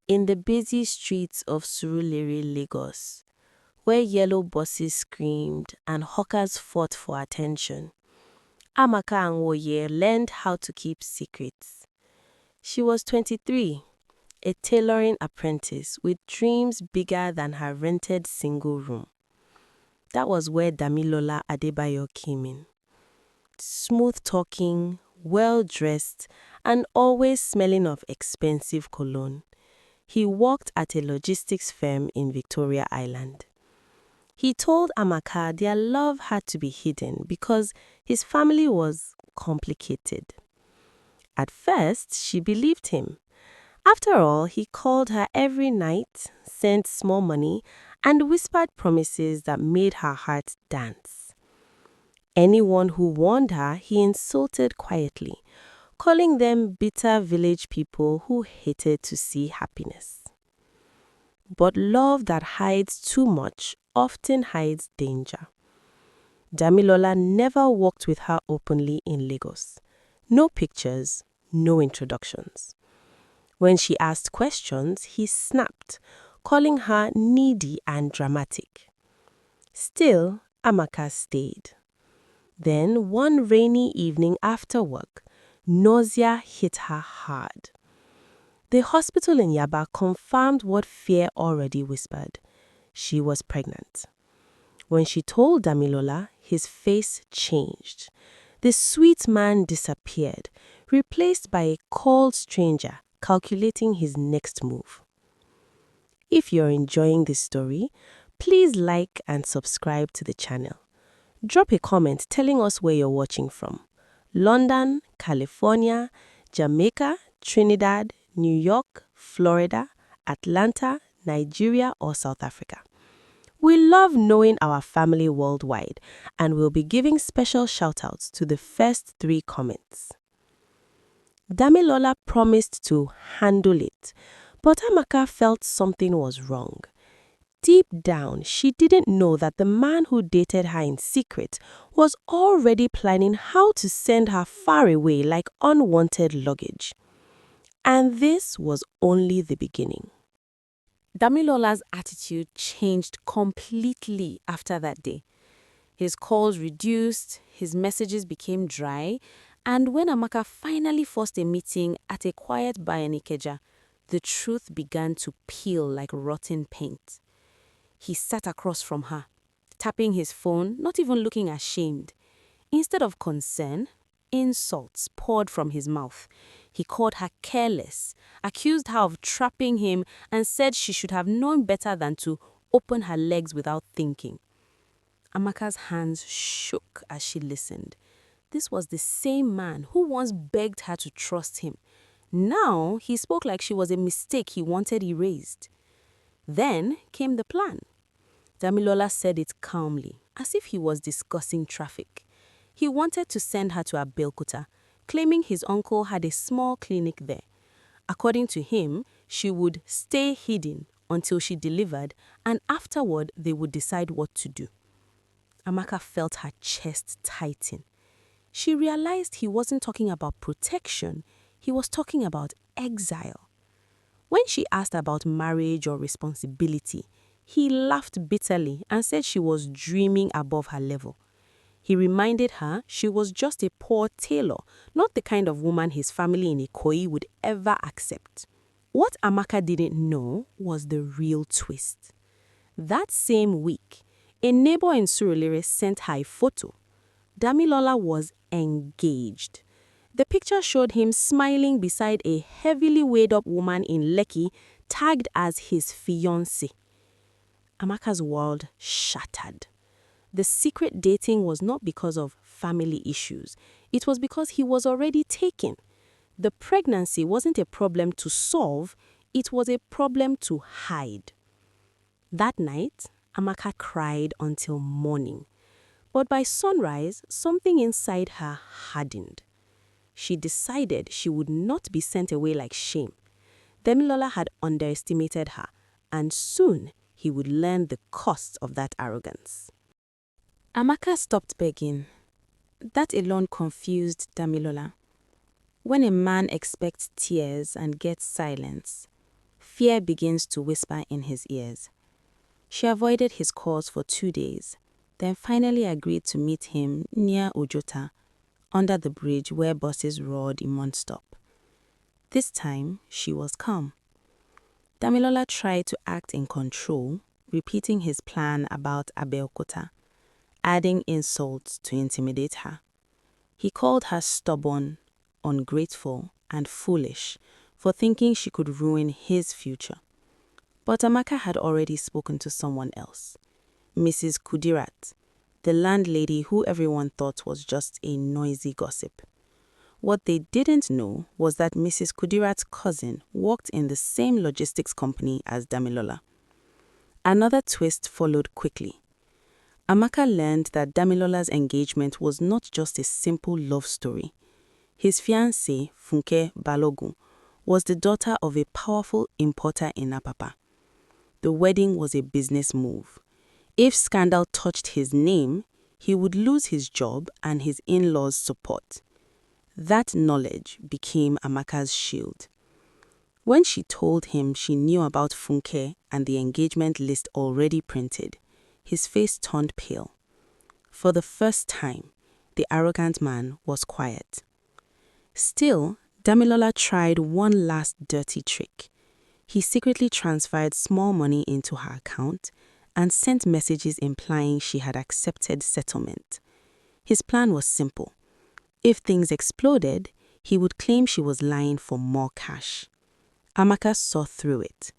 In the busy streets of Surulere, Lagos, where yellow buses screamed and hawkers fought for attention, Amaka Anwoye learned how to keep secrets. She was 23, a tailoring apprentice with dreams bigger than her rented single room. That was where Damilola Adebayo came in. Smooth talking, well-dressed, and always smelling of expensive cologne. He worked at a logistics firm in Victoria Island. He told Amaka their love had to be hidden because his family was complicated. At first, she believed him. After all, he called her every night, sent small money, and whispered promises that made her heart dance. Anyone who warned her, he insulted quietly, calling them bitter village people who hated to see happiness. But love that hides too much often hides danger. Damilola never walked with her openly in Lagos. No pictures, no introductions. When she asked questions, he snapped, calling her needy and dramatic. Still, Amaka stayed. Then, one rainy evening after work, nausea hit her hard. The hospital in Yaba confirmed what fear already whispered. She was pregnant. When she told Damilola, his face changed. The sweet man disappeared, replaced by a cold stranger calculating his next move. If you're enjoying this story, please like and subscribe to the channel. Drop a comment telling us where you're watching from. London, California, Jamaica, Trinidad, New York, Florida, Atlanta, Nigeria, or South Africa. We love knowing our family worldwide, and we'll be giving special shoutouts to the first 3 comments. Damilola promised to handle it, but Amaka felt something was wrong. Deep down, she didn't know that the man who dated her in secret was already planning how to send her far away like unwanted luggage. And this was only the beginning. Damilola's attitude changed completely after that day. His calls reduced, his messages became dry, and when Amaka finally forced a meeting at a quiet bar in Ikeja, the truth began to peel like rotten paint. He sat across from her, tapping his phone, not even looking ashamed. Instead of concern, insults poured from his mouth. He called her careless, accused her of trapping him, and said she should have known better than to open her legs without thinking. Amaka's hands shook as she listened. This was the same man who once begged her to trust him. Now he spoke like she was a mistake he wanted erased. Then came the plan. Damilola said it calmly, as if he was discussing traffic. He wanted to send her to Abeokuta, claiming his uncle had a small clinic there. According to him, she would stay hidden until she delivered, and afterward they would decide what to do. Amaka felt her chest tighten. She realized he wasn't talking about protection, he was talking about exile. When she asked about marriage or responsibility, he laughed bitterly and said she was dreaming above her level. He reminded her she was just a poor tailor, not the kind of woman his family in Ikoyi would ever accept. What Amaka didn't know was the real twist. That same week, a neighbor in Surulere sent her a photo. Damilola was engaged. The picture showed him smiling beside a heavily weighed-up woman in Lekki, tagged as his fiancée. Amaka's world shattered. The secret dating was not because of family issues. It was because he was already taken. The pregnancy wasn't a problem to solve, it was a problem to hide. That night, Amaka cried until morning. But by sunrise, something inside her hardened. She decided she would not be sent away like shame. Damilola had underestimated her, and soon he would learn the cost of that arrogance. Amaka stopped begging. That alone confused Damilola. When a man expects tears and gets silence, fear begins to whisper in his ears. She avoided his calls for 2 days, then finally agreed to meet him near Ojota, under the bridge where buses roared in non-stop. This time, she was calm. Damilola tried to act in control, repeating his plan about Abeokuta, adding insults to intimidate her. He called her stubborn, ungrateful, and foolish for thinking she could ruin his future. But Amaka had already spoken to someone else, Mrs. Kudirat, the landlady who everyone thought was just a noisy gossip. What they didn't know was that Mrs. Kudirat's cousin worked in the same logistics company as Damilola. Another twist followed quickly. Amaka learned that Damilola's engagement was not just a simple love story. His fiancée, Funke Balogun, was the daughter of a powerful importer in Apapa. The wedding was a business move. If scandal touched his name, he would lose his job and his in-laws' support. That knowledge became Amaka's shield. When she told him she knew about Funke and the engagement list already printed, his face turned pale. For the first time, the arrogant man was quiet. Still, Damilola tried one last dirty trick. He secretly transferred small money into her account and sent messages implying she had accepted settlement. His plan was simple. If things exploded, he would claim she was lying for more cash. Amaka saw through it.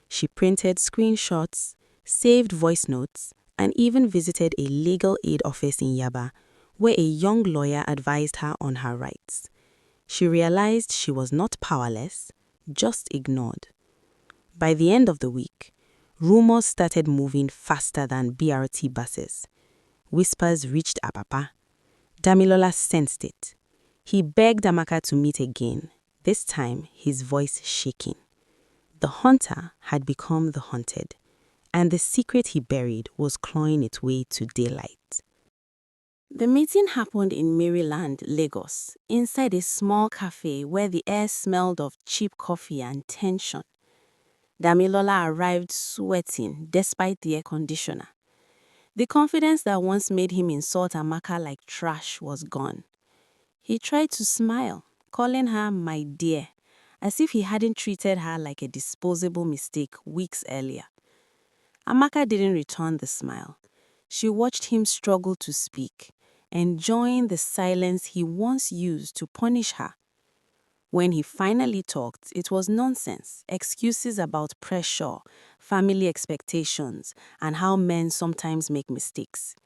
She printed screenshots, saved voice notes, and even visited a legal aid office in Yaba, where a young lawyer advised her on her rights. She realized she was not powerless, just ignored. By the end of the week, rumors started moving faster than BRT buses. Whispers reached Apapa. Damilola sensed it. He begged Amaka to meet again, this time his voice shaking. The hunter had become the hunted, and the secret he buried was clawing its way to daylight. The meeting happened in Maryland, Lagos, inside a small cafe where the air smelled of cheap coffee and tension. Damilola arrived sweating despite the air conditioner. The confidence that once made him insult Amaka like trash was gone. He tried to smile, calling her my dear, as if he hadn't treated her like a disposable mistake weeks earlier. Amaka didn't return the smile. She watched him struggle to speak, enjoying the silence he once used to punish her. When he finally talked, it was nonsense, excuses about pressure, family expectations, and how men sometimes make mistakes.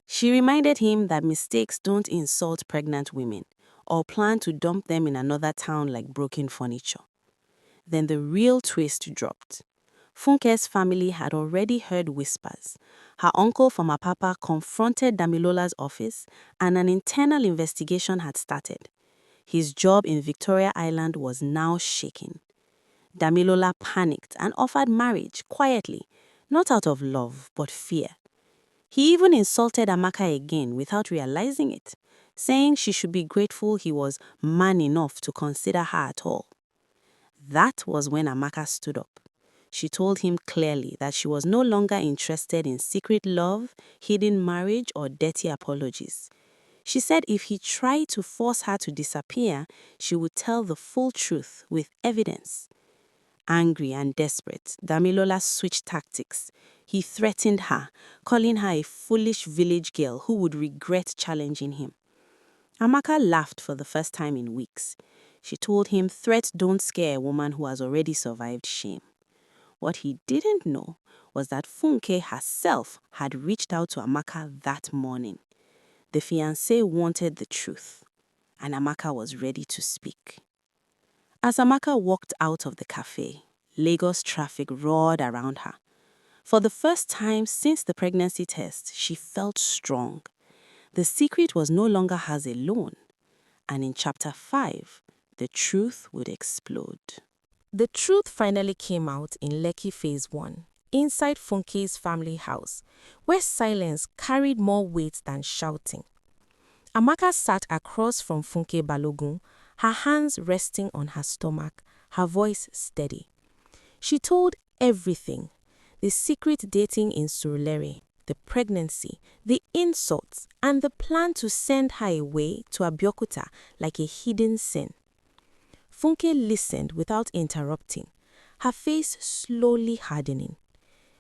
She reminded him that mistakes don't insult pregnant women or plan to dump them in another town like broken furniture. Then the real twist dropped. Funke's family had already heard whispers. Her uncle from Apapa confronted Damilola's office and an internal investigation had started. His job in Victoria Island was now shaking. Damilola panicked and offered marriage quietly, not out of love but fear. He even insulted Amaka again without realizing it, saying she should be grateful he was man enough to consider her at all. That was when Amaka stood up. She told him clearly that she was no longer interested in secret love, hidden marriage, or dirty apologies. She said if he tried to force her to disappear, she would tell the full truth with evidence. Angry and desperate, Damilola switched tactics. He threatened her, calling her a foolish village girl who would regret challenging him. Amaka laughed for the first time in weeks. She told him threats don't scare a woman who has already survived shame. What he didn't know was that Funke herself had reached out to Amaka that morning. The fiancé wanted the truth, and Amaka was ready to speak. As Amaka walked out of the cafe, Lagos traffic roared around her. For the first time since the pregnancy test, she felt strong. The secret was no longer hers alone, and in Chapter 5, the truth would explode. The truth finally came out in Lekki Phase 1, inside Funke's family house, where silence carried more weight than shouting. Amaka sat across from Funke Balogun, her hands resting on her stomach, her voice steady. She told everything: the secret dating in Surulere, the pregnancy, the insults, and the plan to send her away to Abeokuta like a hidden sin. Funke listened without interrupting, her face slowly hardening.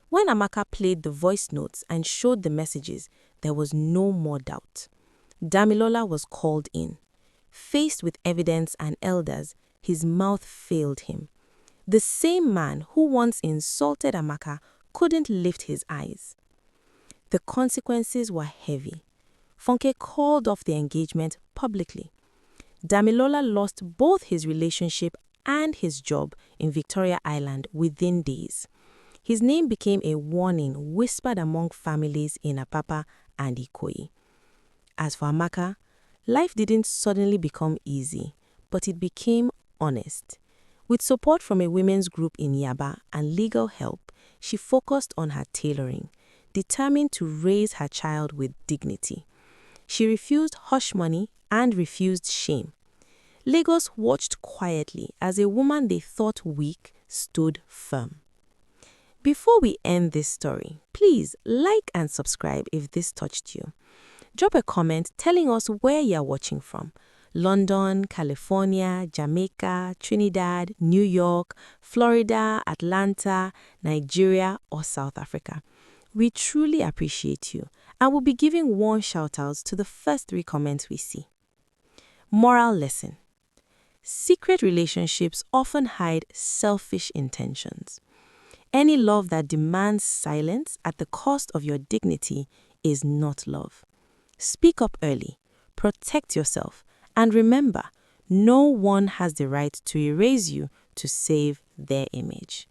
When Amaka played the voice notes and showed the messages, there was no more doubt. Damilola was called in. Faced with evidence and elders, his mouth failed him. The same man who once insulted Amaka couldn't lift his eyes. The consequences were heavy. Funke called off the engagement publicly. Damilola lost both his relationship and his job in Victoria Island within days. His name became a warning whispered among families in Apapa and Ikoyi. As for Amaka, life didn't suddenly become easy, but it became honest. With support from a women's group in Yaba and legal help, she focused on her tailoring, determined to raise her child with dignity. She refused hush money and refused shame. Lagos watched quietly as a woman they thought weak stood firm. Before we end this story, please like and subscribe if this touched you. Drop a comment telling us where you're watching from: London, California, Jamaica, Trinidad, New York, Florida, Atlanta, Nigeria, or South Africa. We truly appreciate you, and we'll be giving warm shout-outs to the first 3 comments we see. Moral lesson: secret relationships often hide selfish intentions. Any love that demands silence at the cost of your dignity is not love. Speak up early, protect yourself, and remember, no one has the right to erase you to save their image.